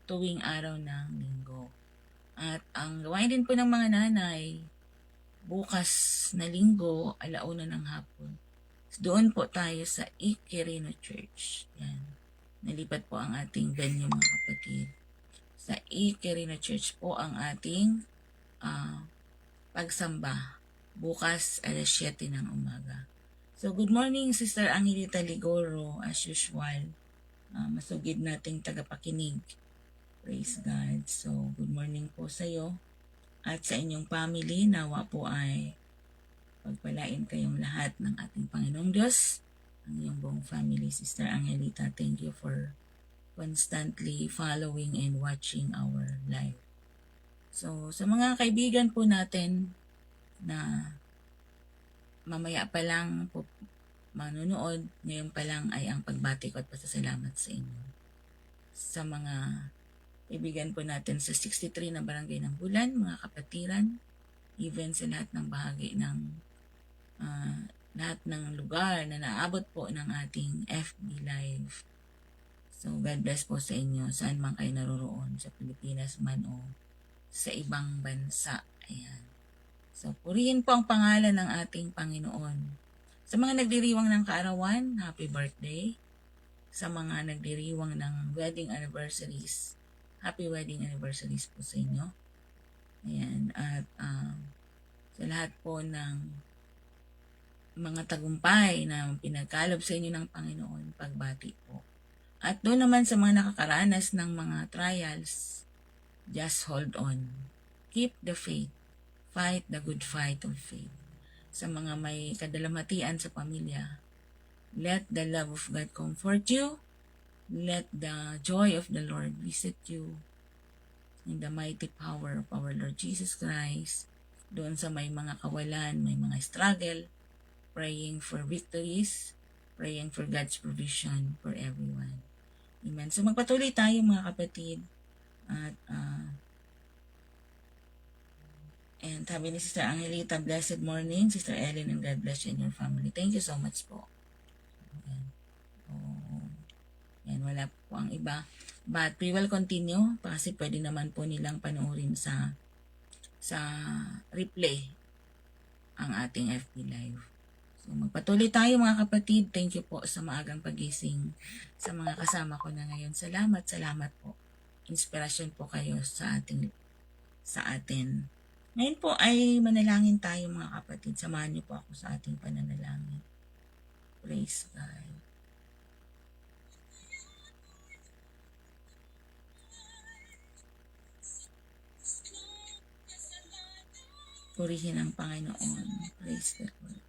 tuwing araw ng linggo. At ang gawain din po ng mga nanay, bukas na linggo, 1:00 ng hapon. Doon po tayo sa Iquirino Church. Yan. Nalipat po ang ating venue mga kapatid. Sa Iquirino Church po ang ating pagsamba. Bukas 7:00 ng umaga. So good morning Sister Angelita Ligoro as usual. Masugid nating tagapakinig. Praise God. So good morning po sa iyo at sa inyong family. Nawa po ay pagpalain kayong lahat ng ating Panginoong Diyos, ang iyong buong family. Sister Angelita, thank you for constantly following and watching our live. So, sa mga kaibigan po natin na mamaya pa lang po manunood, ngayon pa lang ay ang pagbati ko at pasasalamat sa inyo. Sa mga kaibigan po natin sa 63 na barangay ng Bulan, mga kapatiran, even sa lahat ng bahagi ng lahat ng lugar na naabot po ng ating FB Live. So, God bless po sa inyo, saan man kayo naroroon, sa Pilipinas man o sa ibang bansa. Ayan. So, purihin po ang pangalan ng ating Panginoon. Sa mga nagdiriwang ng kaarawan, happy birthday. Sa mga nagdiriwang ng wedding anniversaries, happy wedding anniversaries po sa inyo. Ayan. At sa lahat po ng mga tagumpay na pinagkalob sa inyo ng Panginoon, pagbati po. At doon naman sa mga nakakaranas ng mga trials, just hold on. Keep the faith. Fight the good fight of faith. Sa mga may kadalamatian sa pamilya, let the love of God comfort you. Let the joy of the Lord visit you. In the mighty power of our Lord Jesus Christ. Doon sa may mga kawalan, may mga struggle, praying for victories, praying for God's provision for everyone. Amen. So magpatuloy tayo mga kapatid. At and sabi ni Sister Angelita, blessed morning, Sister Ellen, and God bless you and your family. Thank you so much po. Ayan. Yan, wala po ang iba. But we will continue kasi pwede naman po nilang panoorin sa replay ang ating FB Live. So, magpatuloy tayo mga kapatid. Thank you po sa maagang pagising sa mga kasama ko na ngayon. Salamat po. Inspirasyon po kayo sa atin. Ngayon po ay manalangin tayo mga kapatid. Samahan niyo po ako sa ating pananalangin. Praise God. Purihin ang Panginoon. Praise the Lord.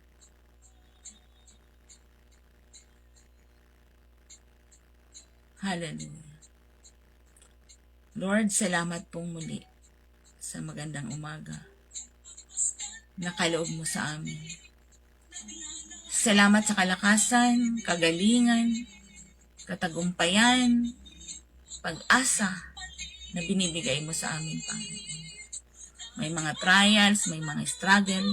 Hallelujah. Lord, salamat pong muli sa magandang umaga na kaloob mo sa amin. Salamat sa kalakasan, kagalingan, katagumpayan, pag-asa na binibigay mo sa amin, Panginoon. May mga trials, may mga struggle,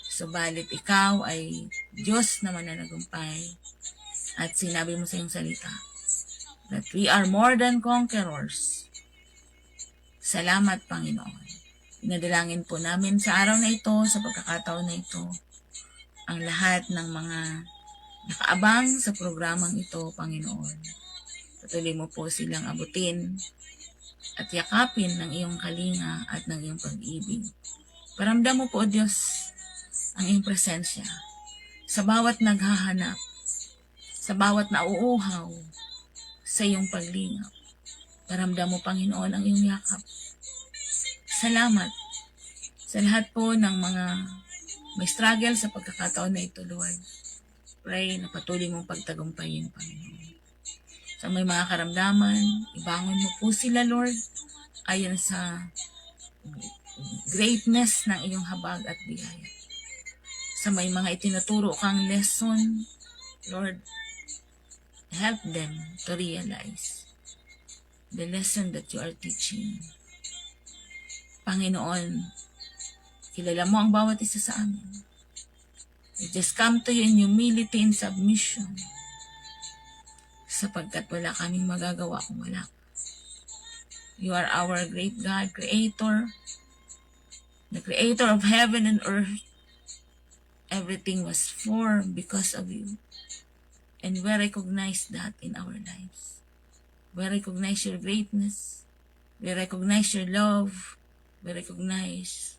subalit ikaw ay Diyos na mananagumpay at sinabi mo sa iyong salita that we are more than conquerors. Salamat, Panginoon. Inadalangin po namin sa araw na ito, sa pagkakataon na ito, ang lahat ng mga nakaabang sa programang ito, Panginoon. Patuloy mo po silang abutin at yakapin ng iyong kalinga at ng iyong pag-ibig. Paramdam mo po, Diyos, ang iyong presensya sa bawat naghahanap, sa bawat nauuhaw sa iyong paglingap. Paramdam mo, Panginoon, ang iyong yakap. Salamat sa lahat po ng mga may struggle sa pagkakataon na ito, Lord. Pray na patuloy mong pagtagumpayin, Panginoon. Sa may mga karamdaman, ibangon mo po sila, Lord, ayon sa greatness ng iyong habag at biyaya. Sa may mga itinuturo kang lesson, Lord, help them to realize the lesson that you are teaching. Panginoon, kilala mo ang bawat isa sa amin. We just come to you in humility and submission sapagkat wala kaming magagawa kung wala. You are our great God, Creator, the Creator of heaven and earth. Everything was formed because of you. And we recognize that in our lives. We recognize your greatness. We recognize your love. We recognize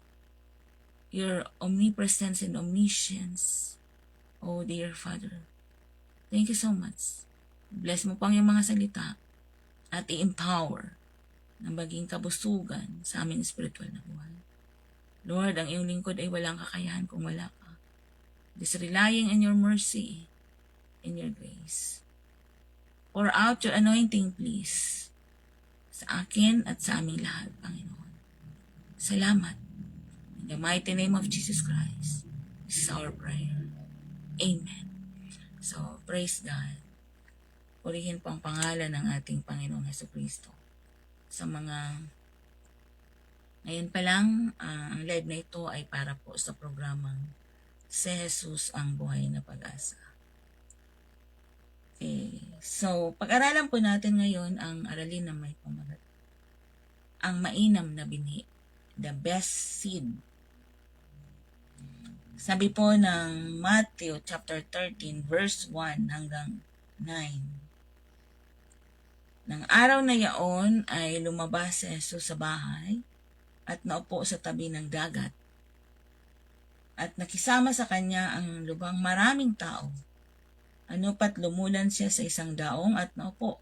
your omnipresence and omniscience. Oh, dear Father, thank you so much. Bless mo pang yung mga salita at i-empower na maging kabusugan sa aming spiritual na buhay. Lord, ang iyong lingkod ay walang kakayahan kung wala ka. Just relying on your mercy and your grace. Pour out your anointing, please, sa akin at sa aming lahat, Panginoon. Salamat. In the mighty name of Jesus Christ, this is our prayer. Amen. So, praise God. Purihin po ang pangalan ng ating Panginoong Jesucristo. Sa mga, ngayon pa lang, ang live na ito ay para po sa programang Si Jesus ang Buhay na Pag-asa. Okay. So, pag-aralan po natin ngayon ang aralin na may pamagat. Ang mainam na binhi. The best seed. Sabi po ng Matthew chapter 13 verse 1 hanggang 9. Nang araw na yaon ay lumabas si Jesus sa bahay at naupo sa tabi ng dagat. At nakisama sa kanya ang lubhang maraming tao. Ano pat lumulan siya sa isang daong at naupo.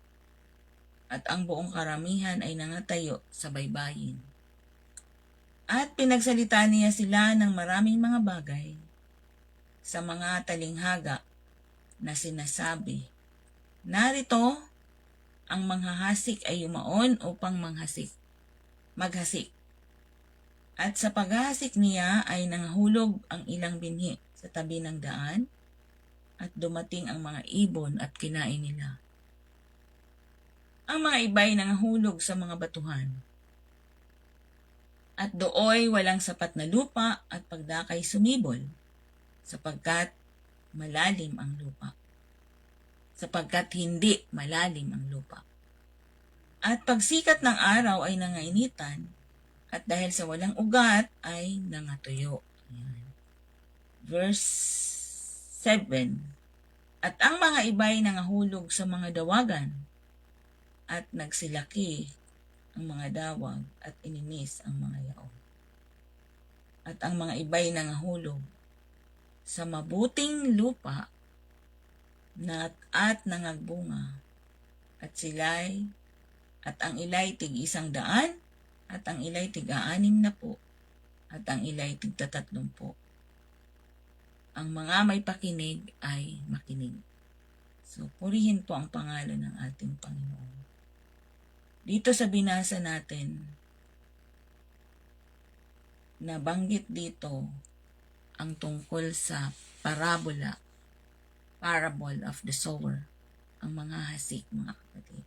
At ang buong karamihan ay nangatayo sa baybayin. At pinagsalita niya sila ng maraming mga bagay sa mga talinghaga na sinasabi, narito, ang manghahasik ay yumaon upang maghasik. At sa paghahasik niya ay nangahulog ang ilang binhi sa tabi ng daan at dumating ang mga ibon at kinain nila. Ang mga iba ay nangahulog sa mga batuhan. At dooy walang sapat na lupa at pagdakay sumibol, sapagkat malalim ang lupa. Sapagkat hindi malalim ang lupa. At pagsikat ng araw ay nangainitan, at dahil sa walang ugat ay nangatuyo. Ayan. Verse 7. At ang mga iba ay nangahulog sa mga dawagan, at nagsilaki ang mga dawag at ininis ang mga yaon. At ang mga iba'y nangahulog sa mabuting lupa at nangagbunga at ang ilay tig 100 at ang ilay tig 60 at ang ilay tig 30. Ang mga may pakinig ay makinig. So, purihin po ang pangalan ng ating Panginoon. Dito sa binasa natin, nabanggit dito ang tungkol sa parable of the sower, ang mga hasik, mga kapatid.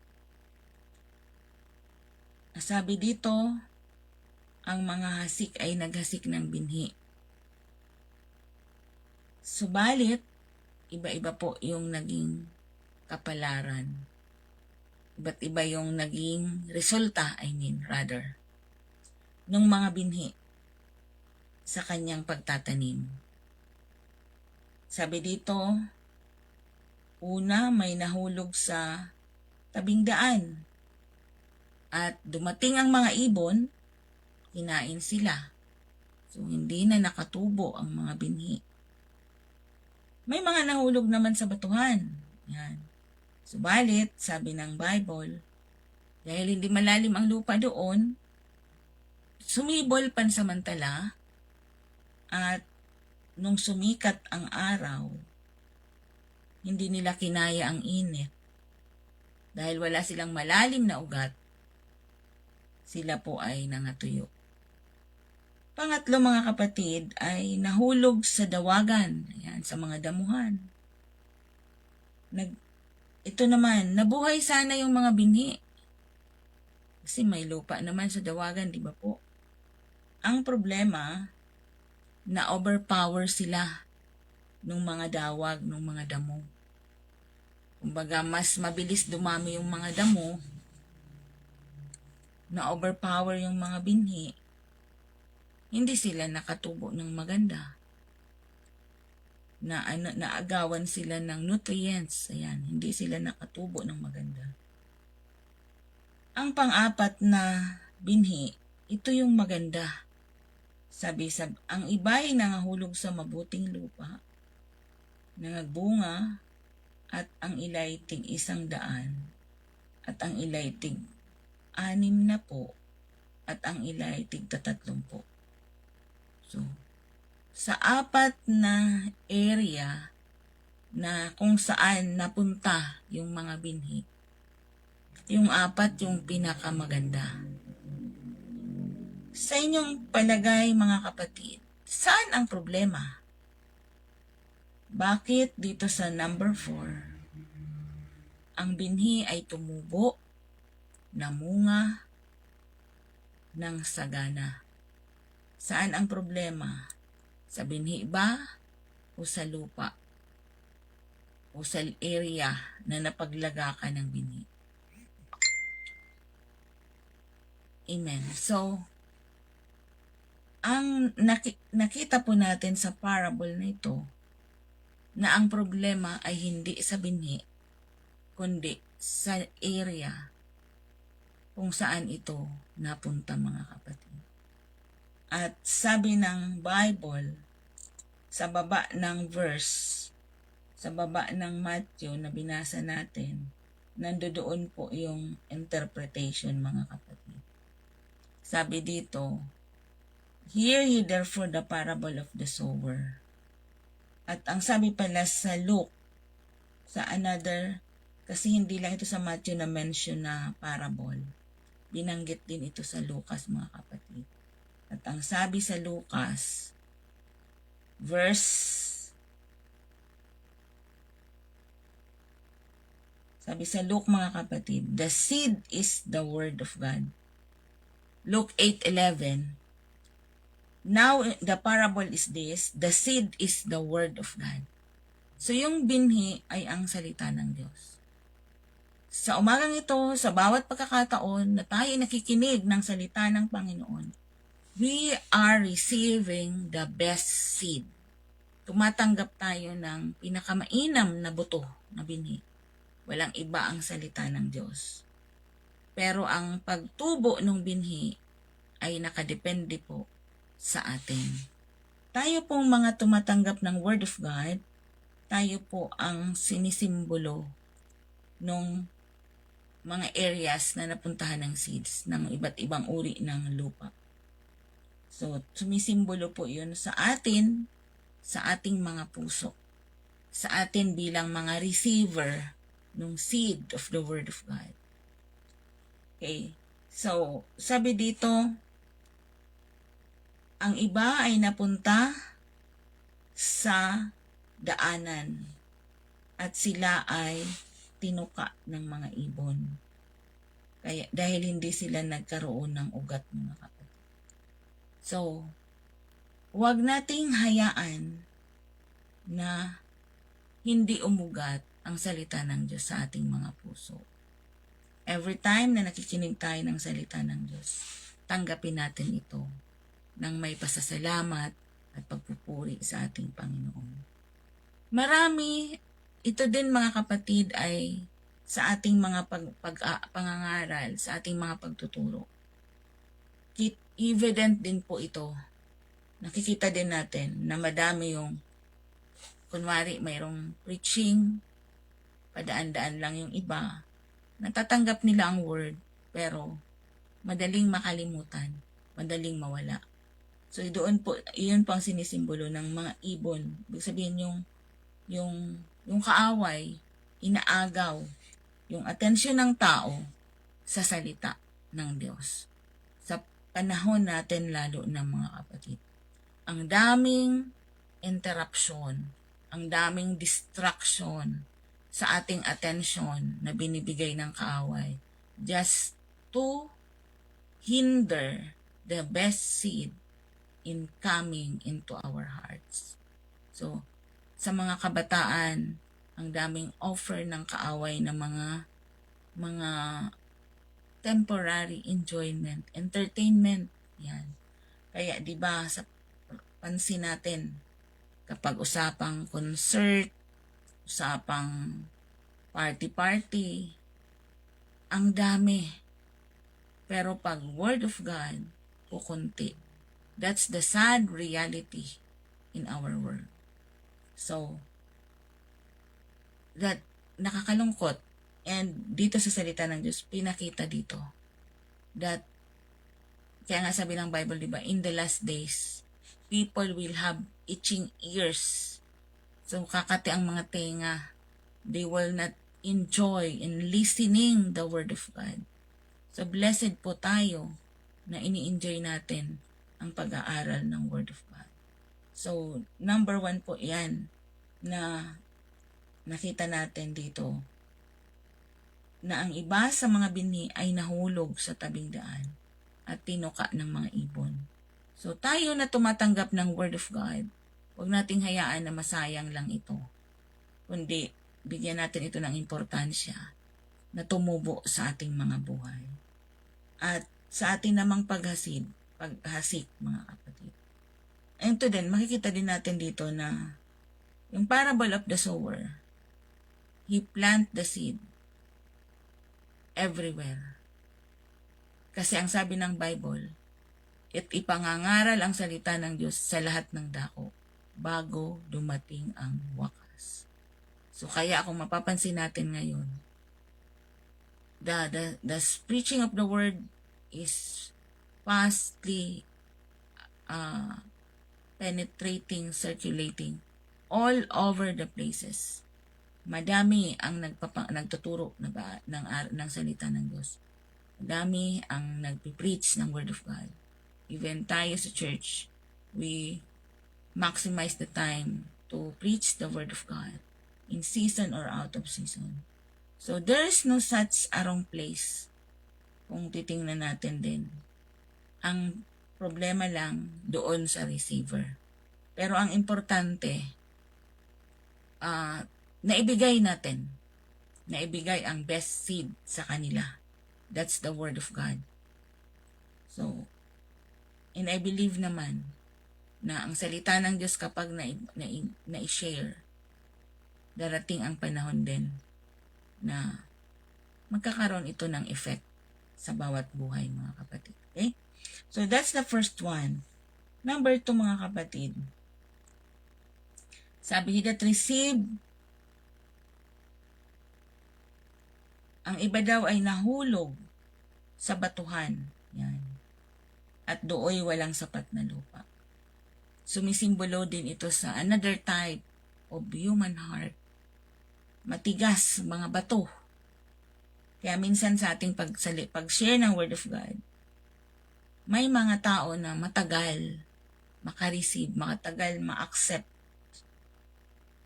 Sabi dito, ang mga hasik ay naghasik ng binhi. Subalit, iba-iba po yung naging kapalaran. Iba't iba yung naging resulta, nung mga binhi sa kanyang pagtatanim. Sabi dito, una, may nahulog sa tabing daan. At dumating ang mga ibon, kinain sila. So, hindi na nakatubo ang mga binhi. May mga nahulog naman sa batuhan. Yan. Subalit, sabi ng Bible, dahil hindi malalim ang lupa doon, sumibol pansamantala at nung sumikat ang araw, hindi nila kinaya ang init. Dahil wala silang malalim na ugat, sila po ay nangatuyo. Pangatlo mga kapatid ay nahulog sa dawagan, ayan, sa mga damuhan. Ito naman, nabuhay sana yung mga binhi. Kasi may lupa naman sa dawagan, di ba po? Ang problema, na-overpower sila nung mga dawag, nung mga damo. Kumbaga, mas mabilis dumami yung mga damo na overpower yung mga binhi, hindi sila nakatubo ng maganda. Naagawan sila ng nutrients. Ayan, hindi sila nakatubo ng maganda. Ang pang-apat na binhi, ito yung maganda. Ang iba ay nangahulog sa mabuting lupa, nangagbunga, at ang ilay tig 100, at ang ilay tig 60, at ang ilay tig 30. So, sa apat na area na kung saan napunta yung mga binhi, yung apat yung pinakamaganda. Sa inyong palagay, mga kapatid, saan ang problema? Bakit dito sa number 4, ang binhi ay tumubo, namunga, ng sagana? Saan ang problema? Sa binhi ba o sa lupa? O sa area na napaglagakan ng binhi? Amen. So, ang nakita po natin sa parable na ito, na ang problema ay hindi sa binhi, kundi sa area kung saan ito napunta, mga kapatid. At sabi ng Bible, sa baba ng verse, sa baba ng Matthew na binasa natin, nandoon po yung interpretation, mga kapatid. Sabi dito, "Hear ye therefore the parable of the sower." At ang sabi pala sa Luke, sa another, kasi hindi lang ito sa Matthew na mention na parable. Binanggit din ito sa Lucas, mga kapatid. At ang sabi sa Lucas, sabi sa Luke, mga kapatid, "The seed is the word of God." Luke 8:11, "Now the parable is this, the seed is the word of God." So yung binhi ay ang salita ng Diyos. Sa umagang ito, sa bawat pagkakataon na tayo nakikinig ng salita ng Panginoon, we are receiving the best seed. Tumatanggap tayo ng pinakamainam na buto na binhi. Walang iba ang salita ng Diyos. Pero ang pagtubo ng binhi ay nakadepende po sa atin. Tayo pong mga tumatanggap ng Word of God, tayo po ang sinisimbolo ng mga areas na napuntahan ng seeds ng iba't ibang uri ng lupa. So, sumisimbolo po yun sa atin, sa ating mga puso, sa atin bilang mga receiver ng seed of the Word of God. Okay, so sabi dito, ang iba ay napunta sa daanan at sila ay tinuka ng mga ibon. Kaya, dahil hindi sila nagkaroon ng ugat, mga kapatid. So, huwag nating hayaan na hindi umugat ang salita ng Diyos sa ating mga puso. Every time na nakikinig tayo ng salita ng Diyos, tanggapin natin ito ng may pasasalamat at pagpupuri sa ating Panginoon. Marami, ito din, mga kapatid, ay sa ating mga pangangaral, sa ating mga pagtuturo. Evident din po ito. Nakikita din natin na madami yung, kunwari mayroong preaching, padaan-daan lang yung iba, natatanggap nila ang word, pero madaling makalimutan, madaling mawala. So doon po, iyon po ang sinisimbolo ng mga ibon. Ibig sabihin yung kaaway, inaagaw yung atensyon ng tao sa salita ng Diyos. Sa panahon natin lalo na, mga kapatid, ang daming interruption, ang daming distraction sa ating atensyon na binibigay ng kaaway just to hinder the best seed in coming into our hearts. So, sa mga kabataan, ang daming offer ng kaaway na mga temporary enjoyment, entertainment. Yan. Kaya 'di ba sa pansin natin kapag usapang concert, usapang party-party, ang dami. Pero pag Word of God, kukunti. That's the sad reality in our world. So, that nakakalungkot. And dito sa salita ng Diyos, pinakita dito that, kaya nga sabi ng Bible, di ba, in the last days, people will have itching ears. So, kakati ang mga tenga. They will not enjoy in listening the Word of God. So, blessed po tayo na ini-enjoy natin ang pag-aaral ng Word of God. So, number 1 po yan na nakita natin dito na ang iba sa mga binhi ay nahulog sa tabing daan at tinuka ng mga ibon. So, tayo na tumatanggap ng Word of God, huwag nating hayaan na masayang lang ito, kundi bigyan natin ito ng importansya na tumubo sa ating mga buhay. At sa ating namang paghasik, mga kapatid. And to din, makikita din natin dito na yung parable of the sower, he plant the seed everywhere. Kasi ang sabi ng Bible, ipangangaral ang salita ng Diyos sa lahat ng dako bago dumating ang wakas. So kaya kung mapapansin natin ngayon, the preaching of the word is fastly penetrating, circulating all over the places. Madami ang nagtuturo ng salita ng Diyos. Madami ang nagpipreach ng Word of God. Even tayo sa church, we maximize the time to preach the Word of God in season or out of season. So there is no such a wrong place kung titingnan natin din. Ang problema lang doon sa receiver. Pero ang importante, naibigay ang best seed sa kanila. That's the Word of God. So, and I believe naman na ang salita ng Diyos kapag na-share, darating ang panahon din na magkakaroon ito ng effect sa bawat buhay, mga kapatid. Okay? So, that's the first one. Number 2, mga kapatid. Sabi, he that received, ang iba daw ay nahulog sa batuhan. Yan. At dooy walang sapat na lupa. Sumisimbolo din ito sa another type of human heart. Matigas, mga bato. Kaya minsan sa ating pag-share ng Word of God, may mga tao na matagal makareceive, matagal ma-accept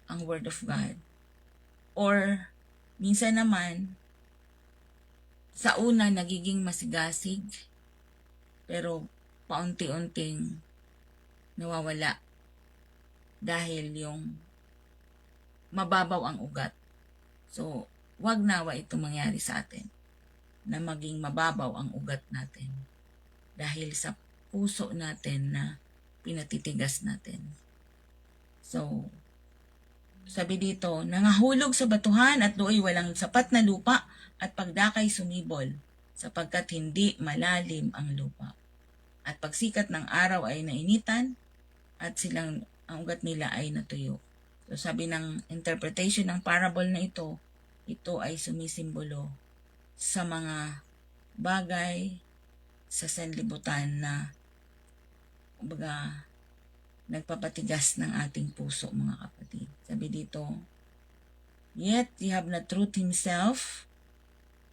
ang Word of God. Or minsan naman, sa una nagiging masigasig, pero paunti-unting nawawala dahil yung mababaw ang ugat. So, wag nawa ito mangyari sa atin na maging mababaw ang ugat natin dahil sa puso natin na pinatitigas natin. So, sabi dito, nangahulog sa batuhan at do'y walang sapat na lupa at pagdakay sumibol sapagkat hindi malalim ang lupa. At pagsikat ng araw ay nainitan at ang ugat nila ay natuyo. So sabi ng interpretation ng parable na ito ay sumisimbolo sa mga bagay sa sanlibutan na kumbaga nagpapatigas ng ating puso, mga kapatid. Sabi dito, yet he have not root himself,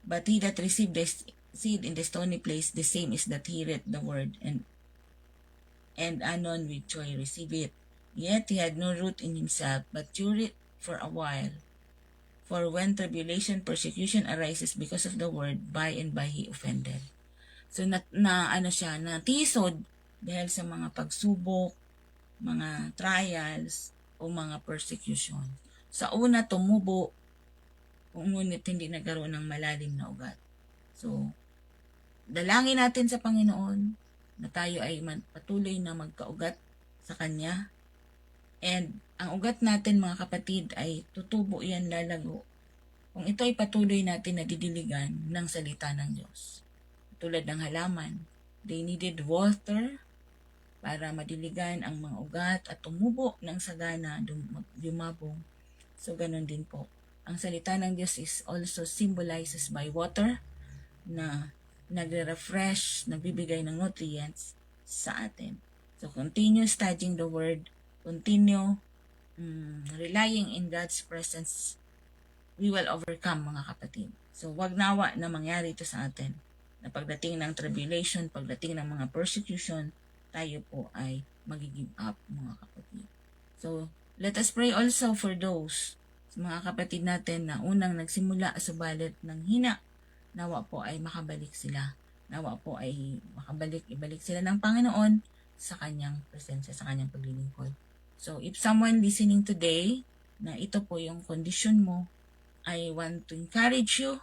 but he that received the seed in the stony place, the same is that heareth the word, and anon with joy receive it. Yet he had no root in himself, but cured it for a while. For when tribulation, persecution arises because of the word, by and by he offended. So natisod dahil sa mga pagsubok, mga trials, o mga persecution. Sa una tumubo, ngunit hindi nagkaroon ng malalim na ugat. So, dalangin natin sa Panginoon na tayo ay patuloy na magkaugat sa Kanya. And ang ugat natin mga kapatid ay tutubo yan, lalago, kung ito ay patuloy natin na didiligan ng salita ng Diyos. Tulad ng halaman, they needed water para madiligan ang mga ugat at tumubo ng sagana, lumabong. So, ganun din po. Ang salita ng Diyos is also symbolizes by water na nagre-refresh, nagbibigay ng nutrients sa atin. So, continue studying the Word, continue relying in God's presence, we will overcome mga kapatid. So, wag nawa na mangyari ito sa atin. Na pagdating ng tribulation, pagdating ng mga persecution, tayo po ay mag-give up mga kapatid. So, let us pray also for those mga kapatid natin na unang nagsimula subalit ng hina. Nawa po ay makabalik sila. Nawa po ay ibalik sila ng Panginoon sa kanyang presensya, sa kanyang paglilingkod. So, if someone listening today na ito po yung condition mo, I want to encourage you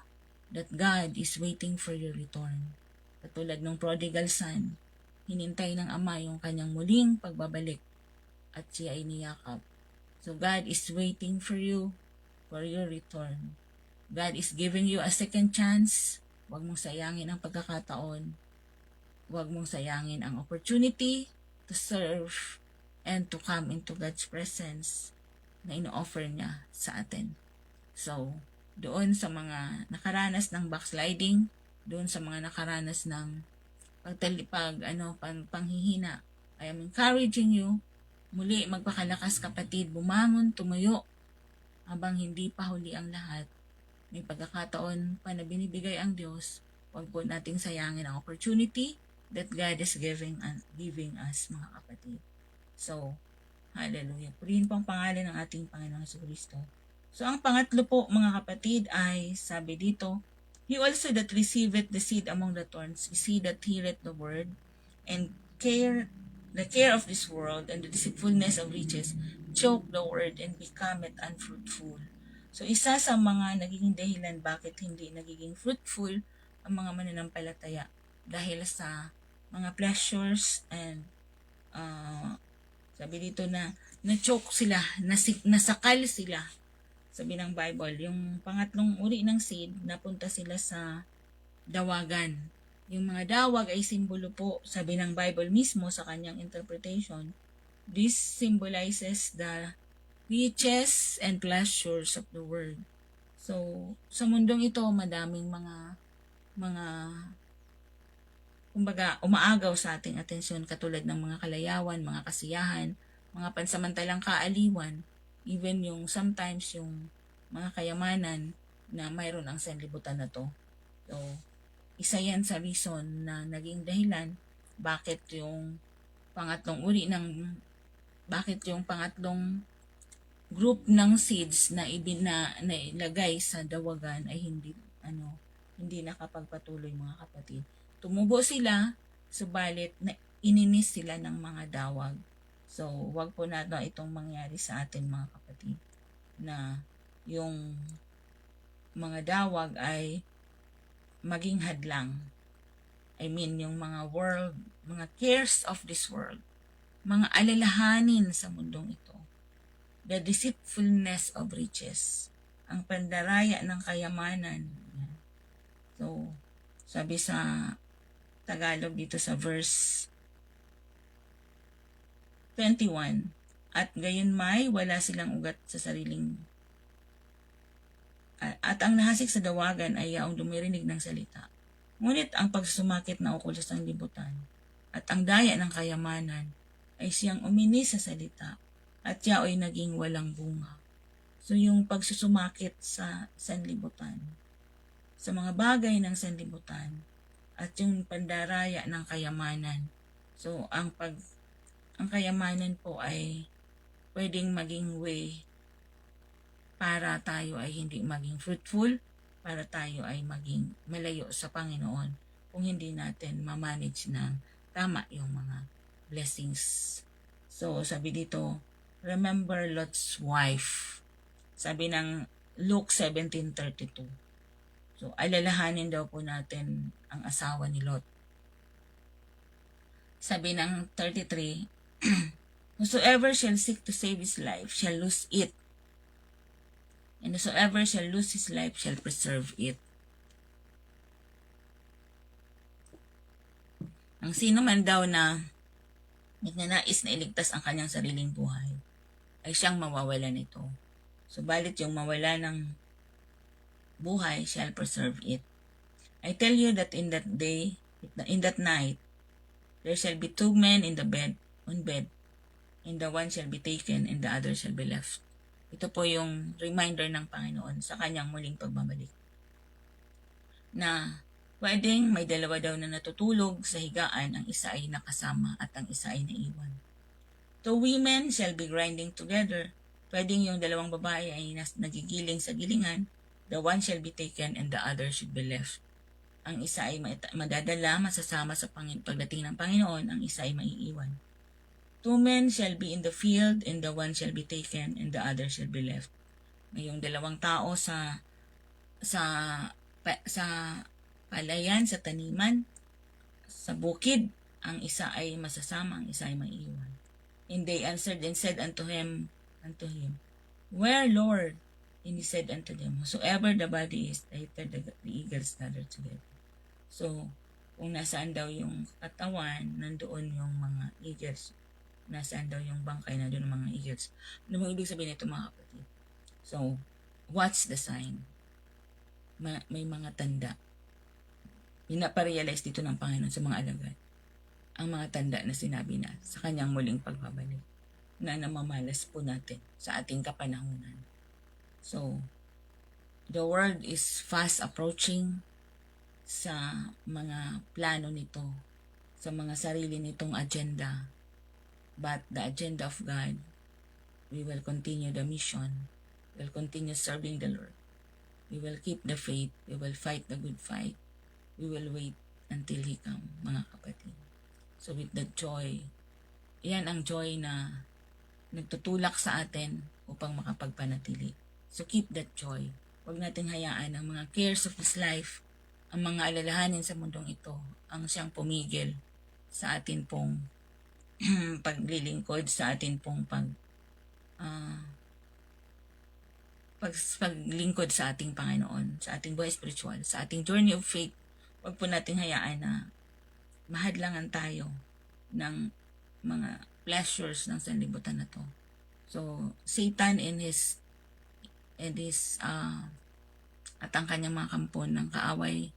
that God is waiting for your return. Katulad ng prodigal son, hinintay ng ama yung kanyang muling pagbabalik at siya ay niyakap. So God is waiting for you for your return. God is giving you a second chance. Huwag mong sayangin ang pagkakataon. Huwag mong sayangin ang opportunity to serve and to come into God's presence na ino-offer niya sa atin. So, doon sa mga nakaranas ng backsliding, doon sa mga nakaranas ng panghihina, I am encouraging you, muli magpakalakas kapatid, bumangon, tumuyo, habang hindi pa huli ang lahat. May pagkakataon pa na binibigay ang Diyos, huwag po nating sayangin ang opportunity that God is giving us mga kapatid. So, hallelujah. Purihin po ang pangalan ng ating Panginoong Jesucristo. So, ang pangatlo po, mga kapatid, ay sabi dito, He also that receiveth the seed among the thorns is he that heareth the word, and the care of this world and the deceitfulness of riches choke the word and becometh unfruitful. So, isa sa mga nagiging dahilan bakit hindi nagiging fruitful ang mga mananampalataya dahil sa mga pleasures and sabi dito na na-choke sila, nasakal sila. Sabi ng Bible, yung pangatlong uri ng seed, napunta sila sa dawagan. Yung mga dawag ay simbolo po, sabi ng Bible mismo sa kanyang interpretation, this symbolizes the riches and pleasures of the world. So, sa mundong ito, madaming mga kumbaga, umaagaw sa ating atensyon katulad ng mga kalayawan, mga kasiyahan, mga pansamantalang kaaliwan, even yung sometimes yung mga kayamanan na mayroon ang sanlibutan na to. So, isa yan sa reason na naging dahilan bakit yung pangatlong group ng seeds na ilagay sa dawagan ay hindi nakapagpatuloy mga kapatid. Tumubo sila, subalit na ininis sila ng mga dawag. So, wag po natin itong mangyari sa atin mga kapatid, na yung mga dawag ay maging hadlang. I mean, yung mga cares of this world, mga alalahanin sa mundong ito, the deceitfulness of riches, ang pandaraya ng kayamanan. So, sabi sa Tagalog dito sa verse 21, at gayon may wala silang ugat sa sariling at ang nahasik sa dawagan ay yaong dumirinig ng salita. Ngunit ang pagsusumakit na ukol sa sanlibutan at ang daya ng kayamanan ay siyang uminis sa salita at yao ay naging walang bunga. So yung pagsusumakit sa sanlibutan, sa mga bagay ng sanlibutan, at yung pandaraya ng kayamanan. So, ang kayamanan po ay pwedeng maging way para tayo ay hindi maging fruitful, para tayo ay maging malayo sa Panginoon kung hindi natin ma-manage ng tama yung mga blessings. So, sabi dito, remember Lot's wife. Sabi ng Luke 17:32. So, So, alalahanin daw po natin ang asawa ni Lot. Sabi ng 33, whosoever shall seek to save his life shall lose it. And whosoever shall lose his life shall preserve it. Ang sino man daw na nagnanais na iligtas ang kanyang sariling buhay, ay siyang mawawala nito. Subalit yung mawala ng buhay shall preserve it. I tell you that in that day, in that night, there shall be two men in bed, and the one shall be taken and the other shall be left. Ito po yung reminder ng Panginoon sa kanyang muling pagbabalik. Na pwedeng may dalawa daw na natutulog sa higaan, ang isa ay nakasama at ang isa ay naiwan. Two women shall be grinding together. Pwedeng yung dalawang babae ay nagigiling sa gilingan. The one shall be taken and the other should be left. Ang isa ay madadala, masasama sa pagdating ng Panginoon, ang isa ay maiiwan. Two men shall be in the field and the one shall be taken and the other shall be left. Ngayong dalawang tao sa palayan, sa taniman, sa bukid, ang isa ay masasama, ang isa ay maiiwan. And they answered and said unto him, Where, Lord? And he said unto them, Whosoever the body is, later the eagles gather together. So, kung nasaan daw yung katawan, nandoon yung mga eagles. Nasaan daw yung bangkay, nandoon yung mga eagles. Ano mo ibig sabihin nito, mga kapatid? So, what's the sign? May mga tanda. Pinaparealize dito ng Panginoon sa mga alagad ang mga tanda na sinabi na sa kanyang muling pagbabalik na namamalas po natin sa ating kapanahunan. So, the world is fast approaching sa mga plano nito, sa mga sarili nitong agenda. But the agenda of God, we will continue the mission, we will continue serving the Lord. We will keep the faith, we will fight the good fight, we will wait until He come, mga kapatid. So with that joy, yan ang joy na nagtutulak sa atin upang makapagpanatili. So keep that joy. Huwag natin hayaan ang mga cares of this life, ang mga alalahanin sa mundong ito, ang siyang pumigil sa atin pong paglilingkod, sa atin pong paglingkod sa ating Panginoon, sa ating buhay spiritual, sa ating journey of faith. Huwag po natin hayaan na mahadlangan tayo ng mga pleasures ng sanlibutan na to. So, Satan and his at ang kanyang mga kampon ng kaaway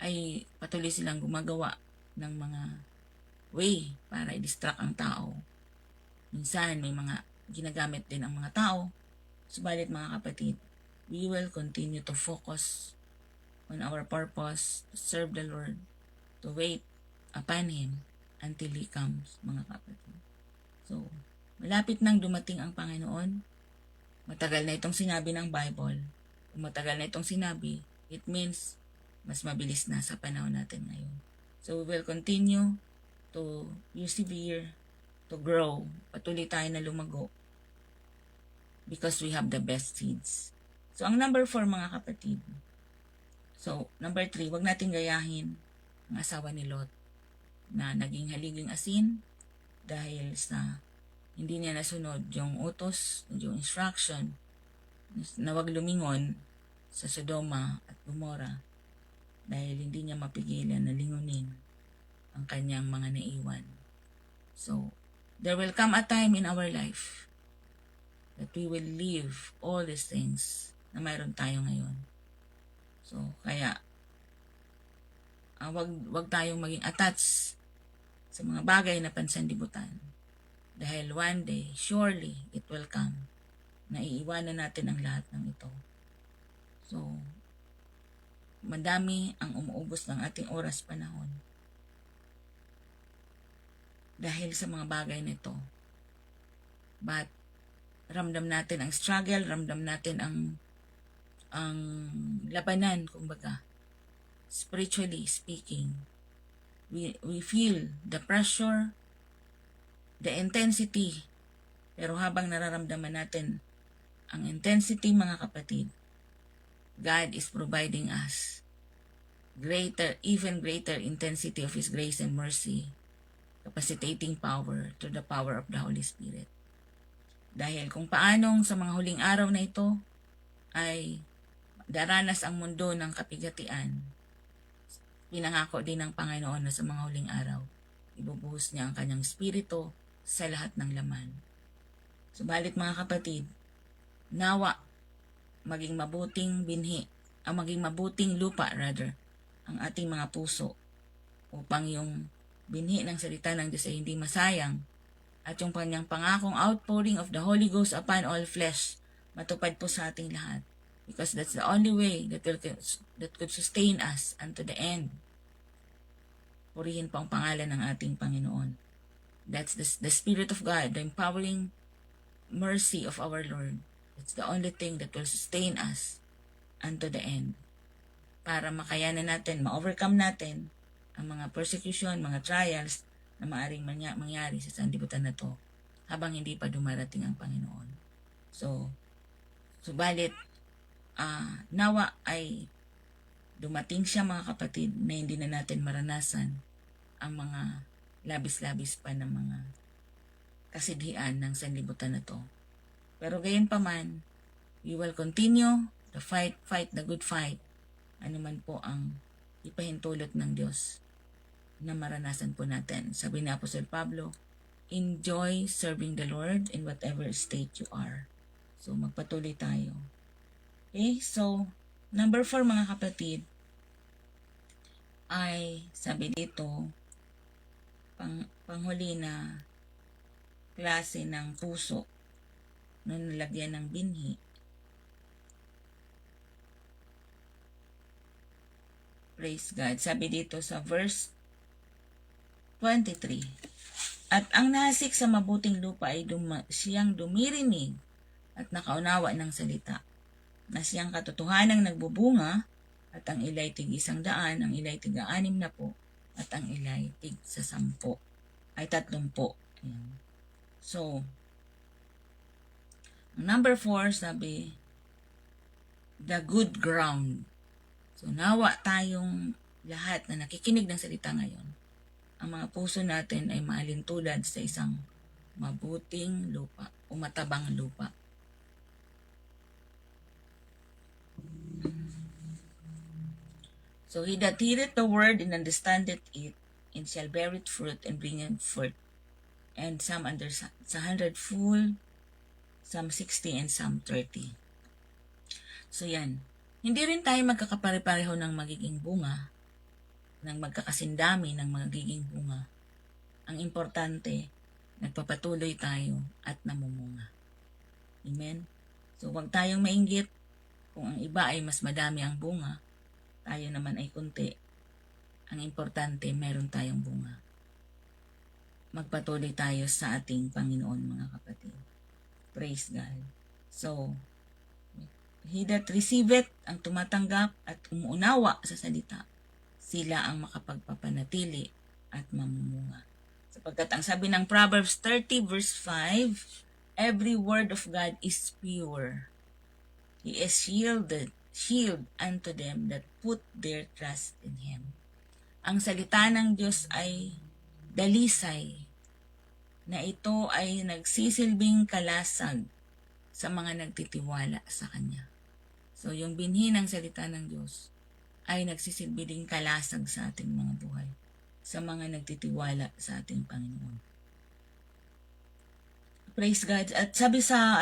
ay patuloy silang gumagawa ng mga way para i-distract ang tao. Minsan may mga ginagamit din ang mga tao. Subalit mga kapatid, we will continue to focus on our purpose, to serve the Lord, to wait upon Him until He comes, mga kapatid. So, malapit nang dumating ang Panginoon. Matagal na itong sinabi ng Bible. Kung matagal na itong sinabi, it means mas mabilis na sa panahon natin ngayon. So, we will continue to persevere, to grow. Patuloy tayo na lumago because we have the best seeds. So, ang number 4, mga kapatid. So, number 3, wag natin gayahin ang asawa ni Lot na naging haliging asin dahil sa hindi niya nasunod yung utos, yung instruction na wag lumingon sa Sodoma at Gomora dahil hindi niya mapigilan na lingunin ang kanyang mga naiwan. So, there will come a time in our life that we will leave all these things na mayroon tayo ngayon. So, kaya wag tayong maging attached sa mga bagay na pansanlibutan. Dahil one day, surely, it will come na iiwanan natin ang lahat ng ito. So, madami ang umuubos ng ating oras panahon dahil sa mga bagay nito. But, ramdam natin ang struggle, ramdam natin ang labanan, kumbaga. Spiritually speaking, we feel the pressure, the intensity. Pero habang nararamdaman natin ang intensity, mga kapatid, God is providing us even greater intensity of His grace and mercy, capacitating power to the power of the Holy Spirit. Dahil kung paanong sa mga huling araw na ito ay daranas ang mundo ng kapigatian, pinangako din ng Panginoon na sa mga huling araw, ibubuhos niya ang kanyang spirito sa lahat ng laman. Subalit mga kapatid, nawa maging mabuting binhi, maging mabuting lupa ang ating mga puso upang yung binhi ng salita ng Diyos ay hindi masayang at yung kanyang pangakong outpouring of the Holy Ghost upon all flesh matupad po sa ating lahat. Because that's the only way that could sustain us unto the end. Purihin po ang pangalan ng ating Panginoon. That's the Spirit of God, the empowering mercy of our Lord. It's the only thing that will sustain us unto the end. Para makayanan natin, ma-overcome natin ang mga persecution, mga trials na maaaring mangyari sa sanlibutan na to habang hindi pa dumarating ang Panginoon. So, subalit, nawa ay dumating siya mga kapatid na hindi na natin maranasan ang mga labis-labis pa ng mga kasidhian ng sanlibutan na to. Pero gayon pa man, we will continue the fight the good fight. Ano man po ang ipahintulot ng Diyos na maranasan po natin. Sabi ni Apostol Pablo, enjoy serving the Lord in whatever state you are. So magpatuloy tayo. Okay, so number 4 mga kapatid ay sabi dito panghuli na klase ng puso na nalagyan ng binhi. Praise God. Sabi dito sa verse 23. At ang nahasik sa mabuting lupa ay siyang dumirinig at nakaunawa ng salita, na siyang katotohanang nagbubunga, at ang ilay tig 100, ang ilay tig 60, at ang ilay tig 10, ay 30. Ayan. So, number 4, sabi, the good ground. So, nawa tayong lahat na nakikinig ng salita ngayon, ang mga puso natin ay maalintulad sa isang mabuting lupa o matabang lupa. So, he that heareth the word and understandeth it, and shall bear it fruit and bring it forth, and some under 100-fold, some 60, and some 30. So, yan. Hindi rin tayo magkakapare-pareho ng magiging bunga, ng magkakasindami ng magiging bunga. Ang importante, nagpapatuloy tayo at namumunga. Amen? So, huwag tayong mainggit kung ang iba ay mas madami ang bunga, tayo naman ay kunti. Ang importante, meron tayong bunga. Magpatuloy tayo sa ating Panginoon, mga kapatid. Praise God. So, he that receiveth, ang tumatanggap at umuunawa sa salita, sila ang makapagpapanatili at mamumunga. Sapagkat ang sabi ng Proverbs 30 verse 5, every word of God is pure. He is shield unto them that put their trust in Him. Ang salita ng Diyos ay dalisay, na ito ay nagsisilbing kalasag sa mga nagtitiwala sa Kanya. So, yung binhi ng salita ng Diyos ay nagsisilbi ding kalasag sa ating mga buhay, sa mga nagtitiwala sa ating Panginoon. Praise God. At sabi sa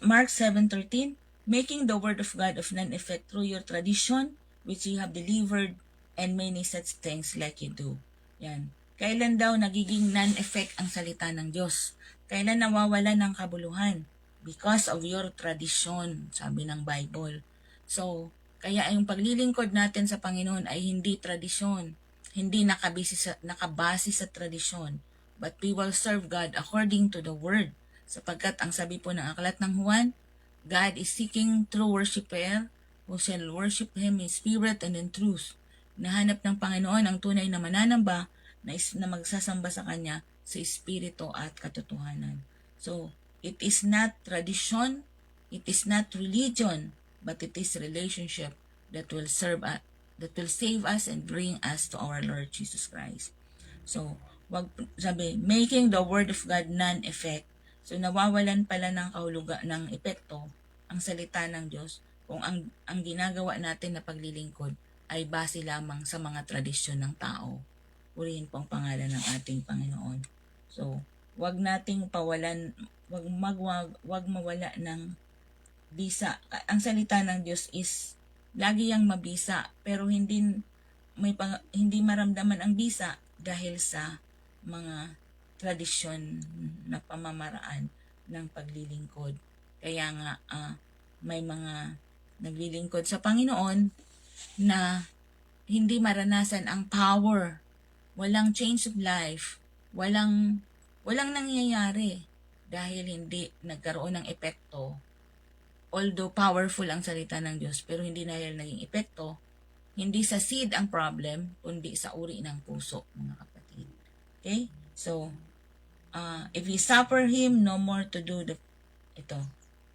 Mark 7:13, making the word of God of none effect through your tradition, which you have delivered, and many such things like you do. Yan. Kailan daw nagiging non-effect ang salita ng Diyos? Kailan nawawala ng kabuluhan? Because of your tradition, sabi ng Bible. So, kaya yung paglilingkod natin sa Panginoon ay hindi tradisyon, hindi nakabase sa tradisyon, but we will serve God according to the Word. Sapagkat ang sabi po ng aklat ng Juan, God is seeking true worshiper who shall worship Him in spirit and in truth. Nahanap ng Panginoon ang tunay na mananamba na magsasamba sa Kanya sa espiritu at katotohanan. So, it is not tradition, it is not religion, but it is relationship that will serve that will save us and bring us to our Lord Jesus Christ. So, sabi, making the Word of God non-effect. So, nawawalan pala ng kahulugan ng epekto ang salita ng Diyos kung ang ginagawa natin na paglilingkod ay base lamang sa mga tradisyon ng tao. Purihin po ang pangalan ng ating Panginoon. So, wag nating pawalan, wag mawala ng bisa. Ang salita ng Diyos is lagi yang mabisa, pero hindi maramdaman ang bisa dahil sa mga tradisyon na pamamaraan ng paglilingkod. Kaya nga may mga naglilingkod sa Panginoon na hindi maranasan ang power, walang change of life, walang nangyayari dahil hindi nagkaroon ng epekto. Although powerful ang salita ng Diyos, pero hindi dahil naging epekto, hindi sa seed ang problem, kundi sa uri ng puso, mga kapatid. Okay? So, if we suffer Him, no more to do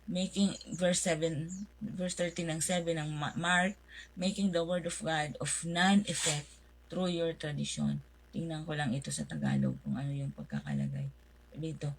making, verse 13 ng 7 ng Mark, making the word of God of non-effect through your tradition. Tingnan ko lang ito sa Tagalog kung ano yung pagkakalagay. Dito,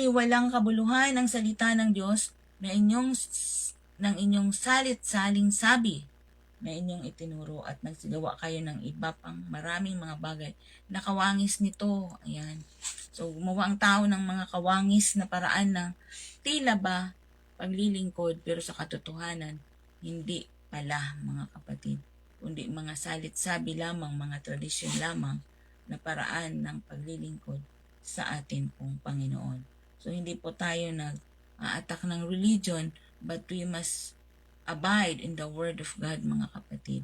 walang kabuluhan ang salita ng Diyos na inyong salit-saling sabi na inyong itinuro at nagsigawa kayo ng iba pang maraming mga bagay na kawangis nito. Ayan. So, gumawa ang tao ng mga kawangis na paraan na tila ba paglilingkod, pero sa katotohanan, hindi pala, mga kapatid, kundi mga salit-sabi lamang, mga tradisyon lamang na paraan ng paglilingkod sa atin pong Panginoon. So, hindi po tayo nag-a-attack ng religion, but we must abide in the Word of God, mga kapatid.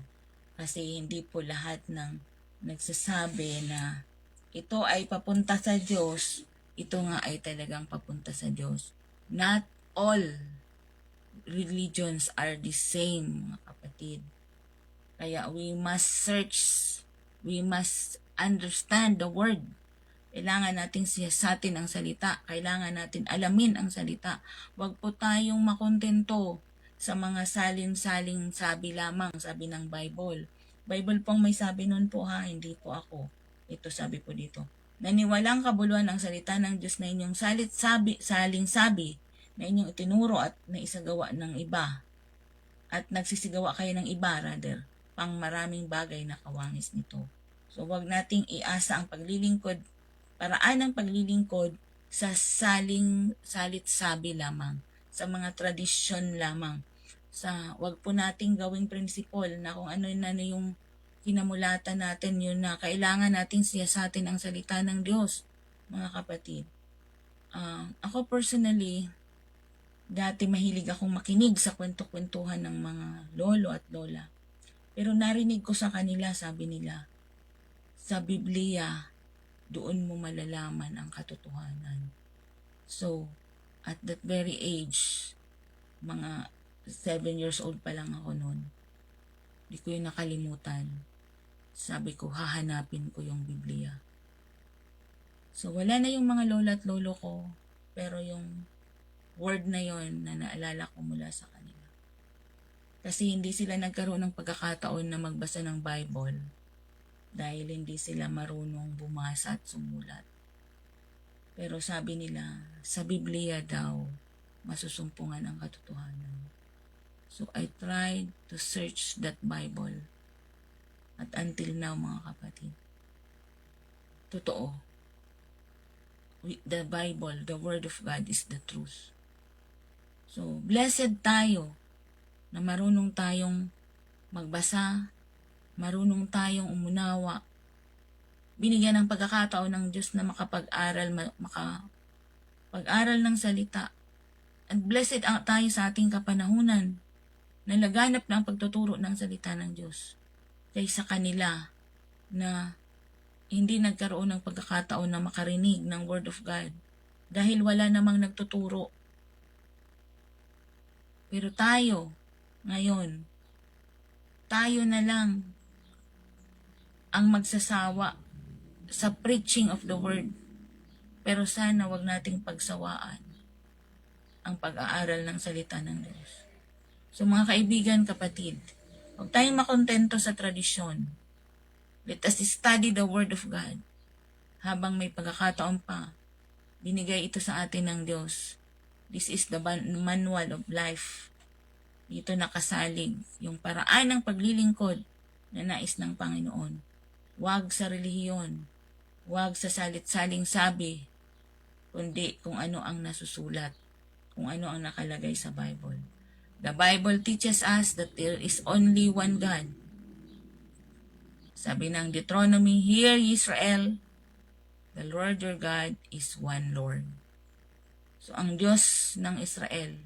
Kasi hindi po lahat ng nagsasabi na ito ay papunta sa Diyos, ito nga ay talagang papunta sa Diyos. Not all religions are the same, mga kapatid. Kaya we must search, we must understand the Word. Kailangan natin siyasatin ang salita. Kailangan natin alamin ang salita. Huwag po tayong makontento sa mga salin-saling sabi lamang, sabi ng Bible. Bible pong may sabi nun po ha, hindi po ako. Ito sabi po dito. Naniwalang kabuluhan ang salita ng Diyos na inyong saling sabi na inyong itinuro at naisagawa ng iba. At nagsisigawa kayo ng iba, rather, pang maraming bagay na kawangis nito. So, huwag nating iasa ang paglilingkod, paraan ng paglilingkod sa salit-sabi lamang, sa mga tradisyon lamang. Huwag po nating gawing prinsipal na kung ano na yung kinamulatan natin, yun na kailangan natin siyasatin ang salita ng Diyos, mga kapatid. Ako personally, dati mahilig akong makinig sa kwento-kwentuhan ng mga lolo at lola. Pero narinig ko sa kanila, sabi nila, sa Biblia, doon mo malalaman ang katotohanan. So, at that very age, mga 7 years old pa lang ako noon, di ko yung nakalimutan. Sabi ko, hahanapin ko yung Biblia. So, wala na yung mga lola at lolo ko, pero yung word na yon na naalala ko mula sa kanila. Kasi hindi sila nagkaroon ng pagkakataon na magbasa ng Bible dahil hindi sila marunong bumasa at sumulat. Pero sabi nila, sa Biblia daw, masusumpungan ang katotohanan. So I tried to search that Bible. At until now, mga kapatid, totoo. The Bible, the Word of God is the truth. So, blessed tayo na marunong tayong magbasa, marunong tayong umunawa. Binigyan ng pagkakataon ng Diyos na makapag-aral ng salita. At blessed tayo sa ating kapanahunan na laganap na ang pagtuturo ng salita ng Diyos kaysa kanila na hindi nagkaroon ng pagkakataon na makarinig ng Word of God dahil wala namang nagtuturo. Pero tayo, ngayon, tayo na lang ang magsasawa sa preaching of the Word. Pero sana wag nating pagsawaan ang pag-aaral ng salita ng Diyos. So mga kaibigan, kapatid, Huwag tayong makontento sa tradisyon. Let us study the Word of God. Habang may pagkakataon pa, binigay ito sa atin ng Diyos. This is the manual of life. Dito nakasalig yung paraan ng paglilingkod na nais ng Panginoon. Huwag sa relihiyon, huwag sa salit-saling sabi, kundi kung ano ang nasusulat, kung ano ang nakalagay sa Bible. The Bible teaches us that there is only one God. Sabi ng Deuteronomy, "Hear Israel, the Lord your God is one Lord." So ang Diyos ng Israel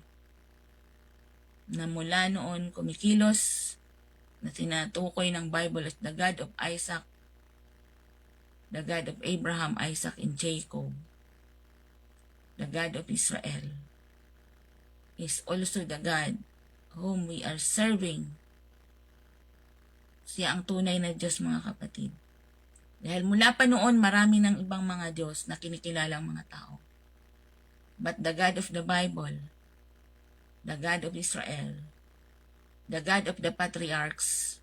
na mula noon kumikilos, na tinatukoy ng Bible as the God of Isaac, the God of Abraham, Isaac, and Jacob, the God of Israel, is also the God whom we are serving. Siya ang tunay na Diyos, mga kapatid. Dahil mula pa noon, marami ng ibang mga Diyos na kinikilalang mga tao. But the God of the Bible, the God of Israel, the God of the patriarchs,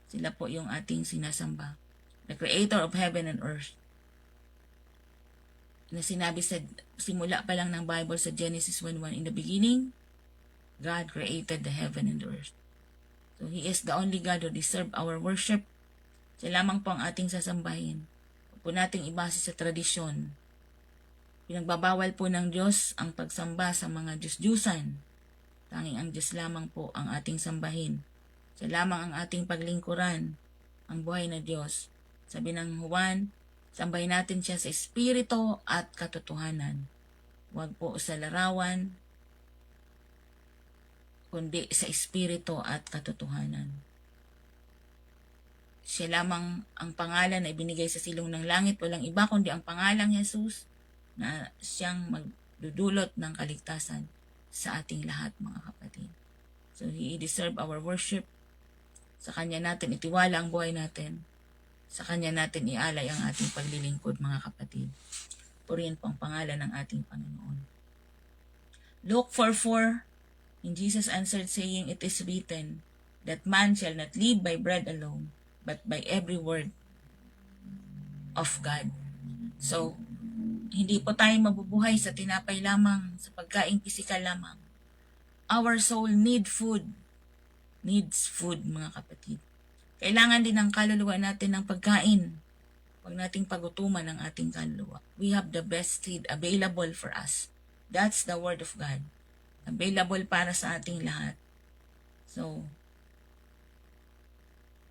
sila po yung ating sinasamba. The Creator of heaven and earth. Na sinabi sa simula pa lang ng Bible sa Genesis 1:1, in the beginning, God created the heaven and the earth. So He is the only God who deserve our worship. Siya lamang po ang ating sasambahin. Huwag po nating ibase sa tradisyon. Pinagbabawal po ng Diyos ang pagsamba sa mga Diyos-Diyusan. Tanging ang Diyos lamang po ang ating sambahin. Siya lamang ang ating paglingkuran, ang buhay na Diyos. Sabi ng Juan, sambahin natin siya sa espiritu at katotohanan. Huwag po sa larawan, kundi sa espiritu at katotohanan. Siya lamang ang pangalan na ibinigay sa silong ng langit, walang iba kundi ang pangalang Jesus na siyang magdudulot ng kaligtasan sa ating lahat, mga kapatid. So He deserve our worship. Sa Kanya natin itiwala ang buhay natin. Sa Kanya natin ialay ang ating paglilingkod, mga kapatid. Purihin po ang pangalan ng ating Panginoon. Luke 4:4, and Jesus answered, saying, "It is written, that man shall not live by bread alone, but by every word of God." So, hindi po tayo mabubuhay sa tinapay lamang, sa pagkaing pisikal lamang. Our soul needs food, mga kapatid. Kailangan din ng kaluluwa natin ng pagkain. Huwag nating pagutuman ang ating kaluluwa. We have the best seed available for us. That's the Word of God. Available para sa ating lahat. So,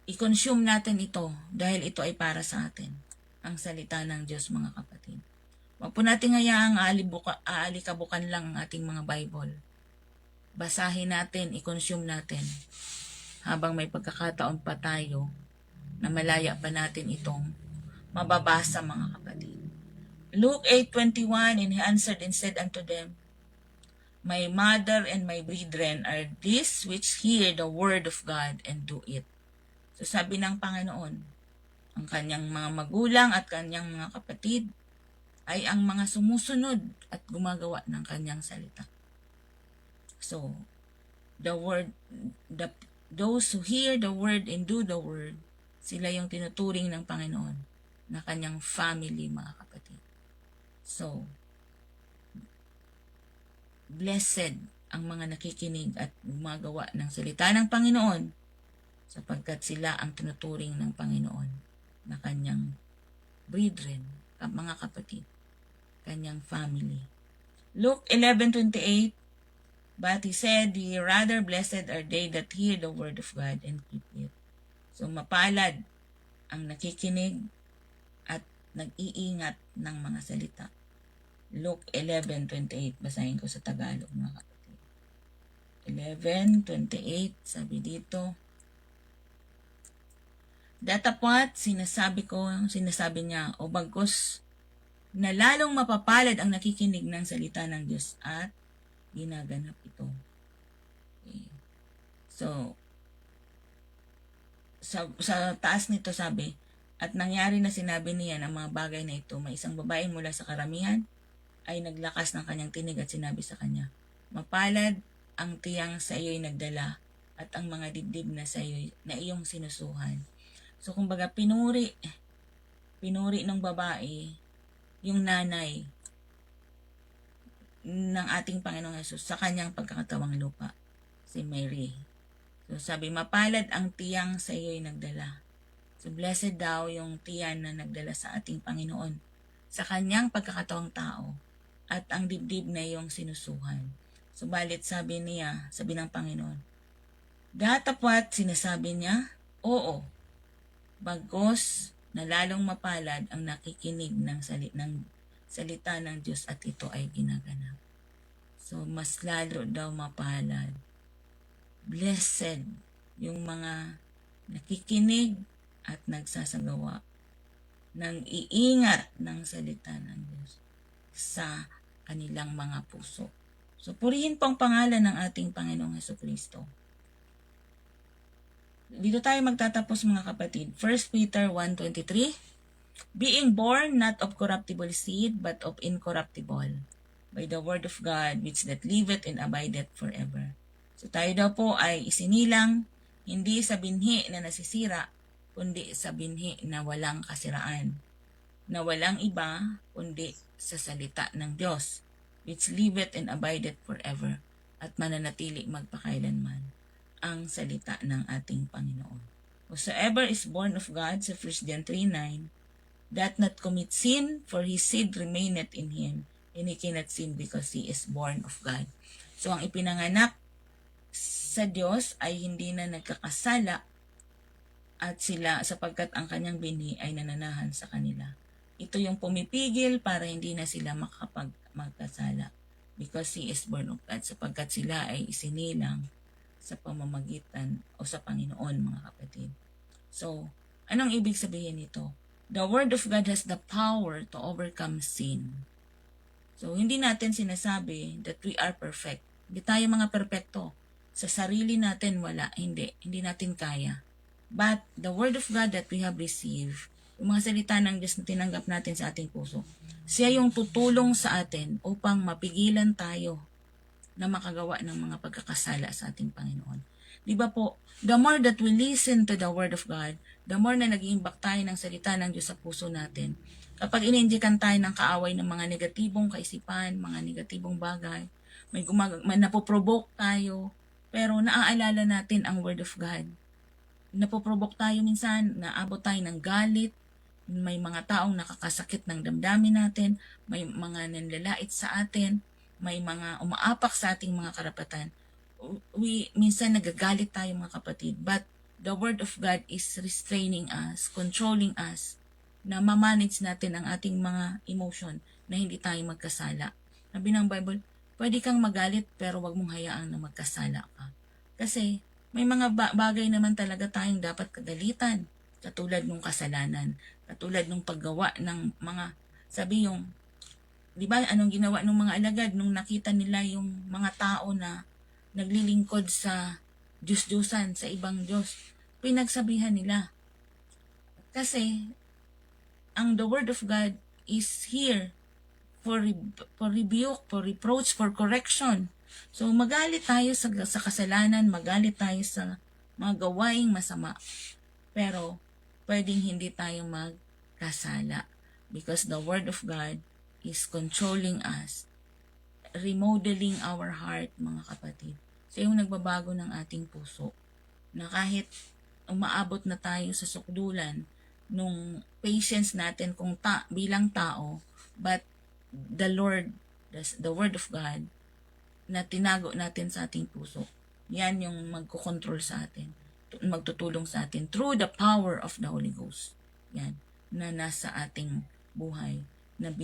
i-consume natin ito dahil ito ay para sa atin. Ang salita ng Diyos, mga kapatid. Huwag po natin hayaang aalikabukan lang ang ating mga Bible. Basahin natin, i-consume natin habang may pagkakataon pa tayo na malaya pa natin itong mababasa, mga kapatid. Luke 8:21, and He answered and said unto them, "My mother and my brethren are these which hear the word of God and do it." So sabi ng Panginoon, ang kanyang mga magulang at kanyang mga kapatid ay ang mga sumusunod at gumagawa ng kanyang salita. So, those who hear the word and do the word, sila yung tinuturing ng Panginoon na kanyang family, mga kapatid. So, blessed ang mga nakikinig at gumagawa ng salita ng Panginoon sapagkat sila ang tinuturing ng Panginoon na kanyang brethren, mga kapatid, kanyang family. Luke 11:28, but He said, "Ye rather blessed are they that hear the word of God and keep it." So mapalad ang nakikinig at nag-iingat ng mga salita. Luke 11:28, basahin ko sa Tagalog, mga kapatid. 11:28, sabi dito, "Datapwat sinasabi niya, o bagkus na lalong mapapalad ang nakikinig ng salita ng Diyos at ginaganap ito." Okay. So, sa taas nito sabi, "At nangyari na sinabi niya ang mga bagay na ito, may isang babae mula sa karamihan ay naglakas ng kanyang tinig at sinabi sa kanya, Mapalad ang tiyang sa iyo'y nagdala at ang mga dibdib na sa iyo na iyong sinusuhan. So kumbaga pinuri ng babae yung nanay ng ating Panginoong Hesus sa kanyang pagkakatawang lupa, si Mary. So sabi, mapalad ang tiyang sa iyo'y nagdala. So blessed daw yung tiyan na nagdala sa ating Panginoon sa kanyang pagkakatawang tao at ang dibdib na iyong sinusuhan. Subalit sabi ng Panginoon, datapwat sinasabi niya, oo, bagos na lalong mapalad ang nakikinig ng salita ng Diyos at ito ay ginaganap. So, mas lalo daw mapalad. Blessed yung mga nakikinig at nagsasagawa ng iingat ng salita ng Diyos sa kanilang mga puso. So, purihin po ang pangalan ng ating Panginoong Hesukristo. Dito tayo magtatapos mga kapatid. 1 Peter 1:23, being born not of corruptible seed, but of incorruptible, by the word of God, which that liveth and abideth forever. So tayo daw po ay isinilang, hindi sa binhi na nasisira, kundi sa binhi na walang kasiraan, na walang iba, kundi sa salita ng Diyos, which liveth and abideth forever, at mananatili magpakailanman ang salita ng ating Panginoon. Whosoever is born of God, sa 1 John 3:9, doth not commit sin, for his seed remaineth in him, and he cannot sin because he is born of God. So ang ipinanganak sa Diyos ay hindi na nagkakasala at sila sapagkat ang kanyang binhi ay nananahan sa kanila. Ito yung pumipigil para hindi na sila magkasala because he is born of God, sapagkat sila ay isinilang sa pamamagitan o sa Panginoon, mga kapatid. So, anong ibig sabihin nito? The Word of God has the power to overcome sin. So, hindi natin sinasabi that we are perfect. Hindi tayo mga perfecto. Sa sarili natin, wala. Hindi natin kaya. But, the Word of God that we have received, yung mga salita ng Diyos na tinanggap natin sa ating puso, siya yung tutulong sa atin upang mapigilan tayo na makagawa ng mga pagkakasala sa ating Panginoon. Di ba po, the more that we listen to the Word of God, the more na nag-iimbak tayo ng salita ng Diyos sa puso natin. Kapag inindikan tayo ng kaaway ng mga negatibong kaisipan, mga negatibong bagay, may napoprovoke tayo, pero naaalala natin ang Word of God. Napoprovoke tayo minsan, naabot tayo ng galit, may mga taong nakakasakit ng damdamin natin, may mga nanlalait sa atin, may mga umaapak sa ating mga karapatan. Minsan nagagalit tayo mga kapatid, but the Word of God is restraining us, controlling us, na ma-manage natin ang ating mga emotion na hindi tayo magkasala. Sabi ng Bible, pwede kang magalit pero wag mong hayaang na magkasala ka. Kasi may mga bagay naman talaga tayong dapat kagalitan, katulad ng kasalanan, katulad ng paggawa ng mga, sabi yung, di ba, anong ginawa ng mga alagad nung nakita nila yung mga tao na naglilingkod sa Diyos-Diyosan, sa ibang Diyos? Pinagsabihan nila. Kasi, ang the Word of God is here for rebuke, for reproach, for correction. So, magalit tayo sa kasalanan, magalit tayo sa mga gawaing masama. Pero, pwedeng hindi tayo magkasala because the Word of God is controlling us, remodeling our heart, mga kapatid. So, yung nagbabago ng ating puso, na kahit umaabot na tayo sa sukdulan nung patience natin bilang tao, but the Lord, the Word of God, na tinago natin sa ating puso, yan yung magkukontrol sa atin, magtutulong sa atin through the power of the Holy Ghost. Yan, na nasa ating buhay, na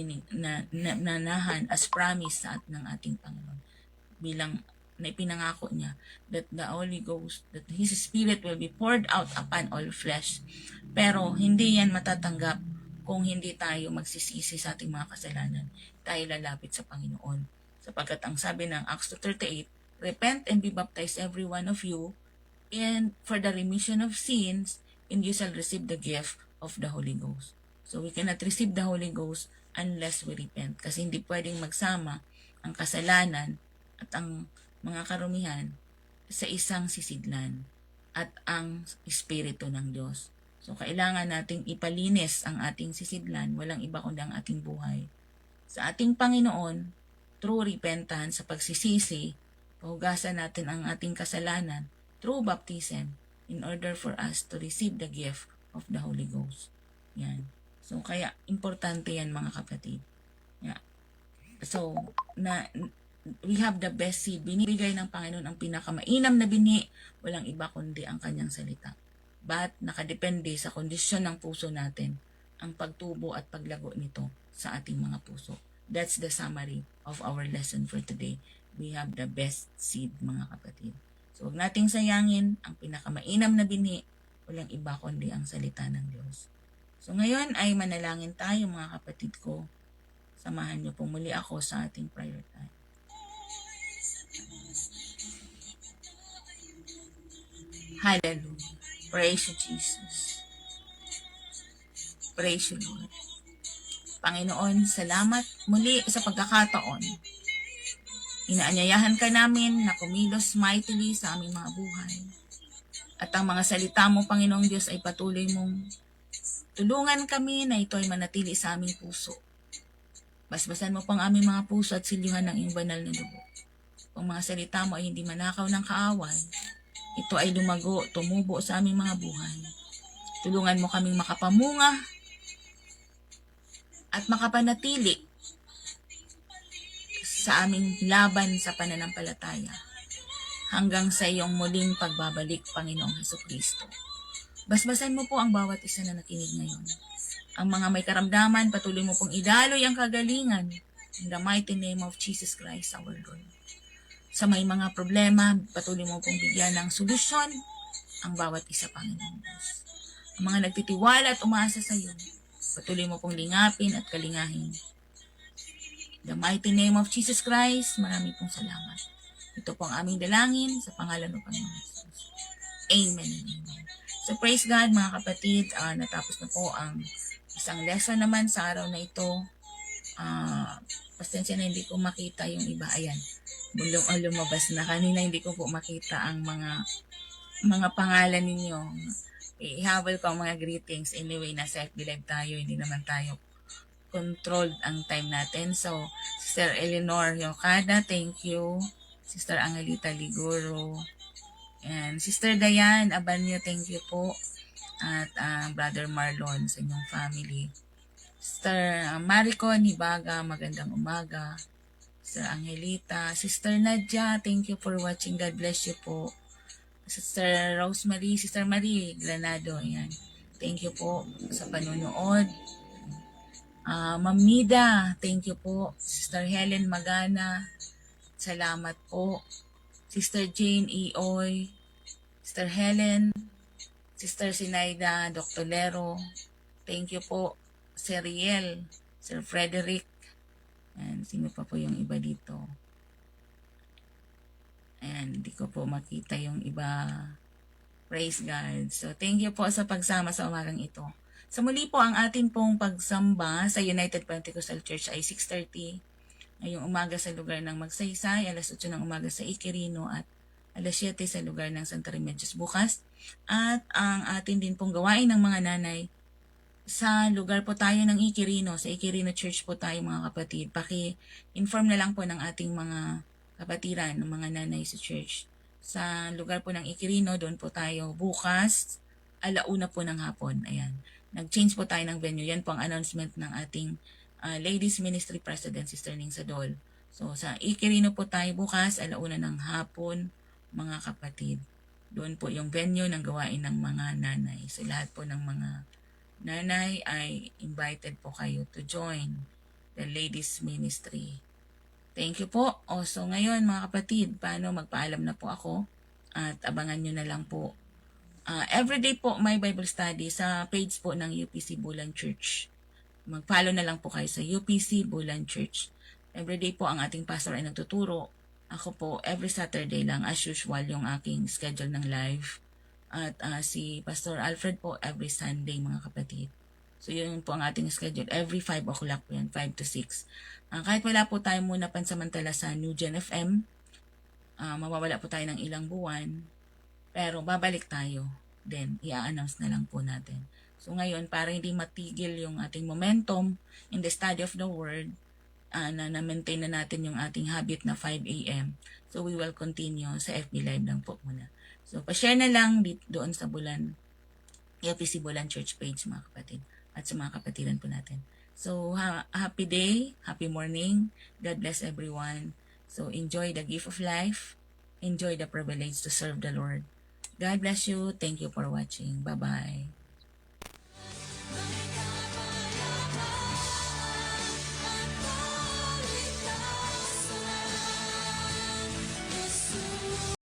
nanahan as promise sa ng ating Panginoon. Bilang na ipinangako niya that the Holy Ghost, that His Spirit will be poured out upon all flesh. Pero hindi yan matatanggap kung hindi tayo magsisisi sa ating mga kasalanan. Tayo lalapit sa Panginoon. Sapagkat ang sabi ng Acts 2:38, repent and be baptized every one of you and for the remission of sins, and you shall receive the gift of the Holy Ghost. So we cannot receive the Holy Ghost unless we repent. Kasi hindi pwedeng magsama ang kasalanan at ang mga karumihan sa isang sisidlan at ang Espiritu ng Diyos. So, kailangan nating ipalinis ang ating sisidlan, walang iba kundi ang ating buhay. Sa ating Panginoon, through repentance, sa pagsisisi, pahugasan natin ang ating kasalanan through baptism in order for us to receive the gift of the Holy Ghost. Yan. So, kaya importante yan mga kapatid. Yeah. So, we have the best seed. Binibigay ng Panginoon ang pinakamainam na binhi, walang iba kundi ang kanyang salita. But nakadepende sa kondisyon ng puso natin ang pagtubo at paglago nito sa ating mga puso. That's the summary of our lesson for today. We have the best seed, mga kapatid. So, huwag nating sayangin ang pinakamainam na binhi, walang iba kundi ang salita ng Diyos. So, ngayon ay manalangin tayo, mga kapatid ko. Samahan niyo po muli ako sa ating prayer time. Hallelujah. Praise you, Jesus. Praise you, Lord. Panginoon, salamat muli sa pagkakataon. Inaanyayahan ka namin na kumilos mightily sa aming mga buhay. At ang mga salita mo, Panginoong Diyos, ay patuloy mong tulungan kami na ito ay manatili sa aming puso. Basbasan mo pang aming mga puso at silyuhan ng iyong banal na dugo. Kung mga salita mo ay hindi manakaw ng kaaway, ito ay lumago, tumubo sa aming mga buhay. Tulungan mo kaming makapamunga at makapanatili sa aming laban sa pananampalataya hanggang sa iyong muling pagbabalik, Panginoong Hesukristo. Basbasan mo po ang bawat isa na nakinig ngayon. Ang mga may karamdaman, patuloy mo pong idaloy ang kagalingan in the mighty name of Jesus Christ, our Lord. Sa may mga problema, patuloy mo pong bigyan ng solusyon ang bawat isa, Panginoon Diyos. Ang mga nagtitiwala at umaasa sa iyo, patuloy mo pong lingapin at kalingahin. In the mighty name of Jesus Christ, marami pong salamat. Ito po ang aming dalangin sa pangalan ng Panginoon Jesus. Amen and amen. So praise God, mga kapatid, natapos na po ang isang lesson naman sa araw na ito. Pasensya na hindi ko makita yung iba. Ayan, lumabas na. Kanina hindi ko po makita ang mga pangalan ninyo. Ihabol ko ang mga greetings. Anyway, nasa FB Live tayo. Hindi naman tayo controlled ang time natin. So, Sister Eleanor Yocada, thank you. Sister Angelita Liguro. And Sister Dayan Abanyo, thank you po. At Brother Marlon sa inyong family. Sister Marico Nibaga, magandang umaga. Sister Angelita. Sister Nadia, thank you for watching. God bless you po. Sister Rosemary, Sister Marie Granado, ayan. Thank you po sa panunood. Ma'am Mida, thank you po. Sister Helen Magana, salamat po. Sister Jane Ioy, Sister Helen, Sister Sinaida, Dr. Lero, thank you po. Sir Riel, Sir Frederick, and sino pa po yung iba dito? Ayan, hindi ko po makita yung iba. Praise God. So, thank you po sa pagsama sa umagang ito. So, muli po ang atin pong pagsamba sa United Pentecostal Church ay 6:30 ngayong umaga sa lugar ng Magsaysay, alas 8 ng umaga sa Iquirino at alas 7 sa lugar ng Santa Remedios bukas. At ang atin din pong gawain ng mga nanay, sa lugar po tayo ng Iquirino, sa Iquirino Church po tayo mga kapatid. Paki-inform na lang po ng ating mga kapatiran, ng mga nanay sa church. Sa lugar po ng Iquirino, doon po tayo bukas, 1:00 po ng hapon. Ayan. Nag-change po tayo ng venue. Yan po ang announcement ng ating Ladies Ministry President, Sister Ning Sadol. So, sa Iquirino po tayo bukas, 1:00 ng hapon, mga kapatid. Doon po yung venue ng gawain ng mga nanay. So, lahat po ng mga nanay ay invited po kayo to join the Ladies Ministry. Thank you po. So ngayon mga kapatid, paano magpaalam na po ako at abangan nyo na lang po. Everyday po may Bible study sa page po ng UPC Bulan Church. Mag-follow na lang po kayo sa UPC Bulan Church. Everyday po ang ating pastor ay nagtuturo. Ako po every Saturday lang as usual yung aking schedule ng live. At si Pastor Alfred po every Sunday mga kapatid. So yun po ang ating schedule. Every 5 o'clock po yan, 5 to 6. Kahit wala po tayo muna pansamantala sa New Gen FM, mawawala po tayo ng ilang buwan, pero babalik tayo. Then, i-announce na lang po natin. So ngayon, para hindi matigil yung ating momentum in the study of the Word, na-maintain na natin yung ating habit na 5 a.m. So we will continue sa FB Live lang po muna. So pa-share na lang doon sa FPC Bulan Church page mga kapatid at sa mga kapatiran po natin. So happy day, happy morning. God bless everyone. So enjoy the gift of life. Enjoy the privilege to serve the Lord. God bless you. Thank you for watching. Bye-bye.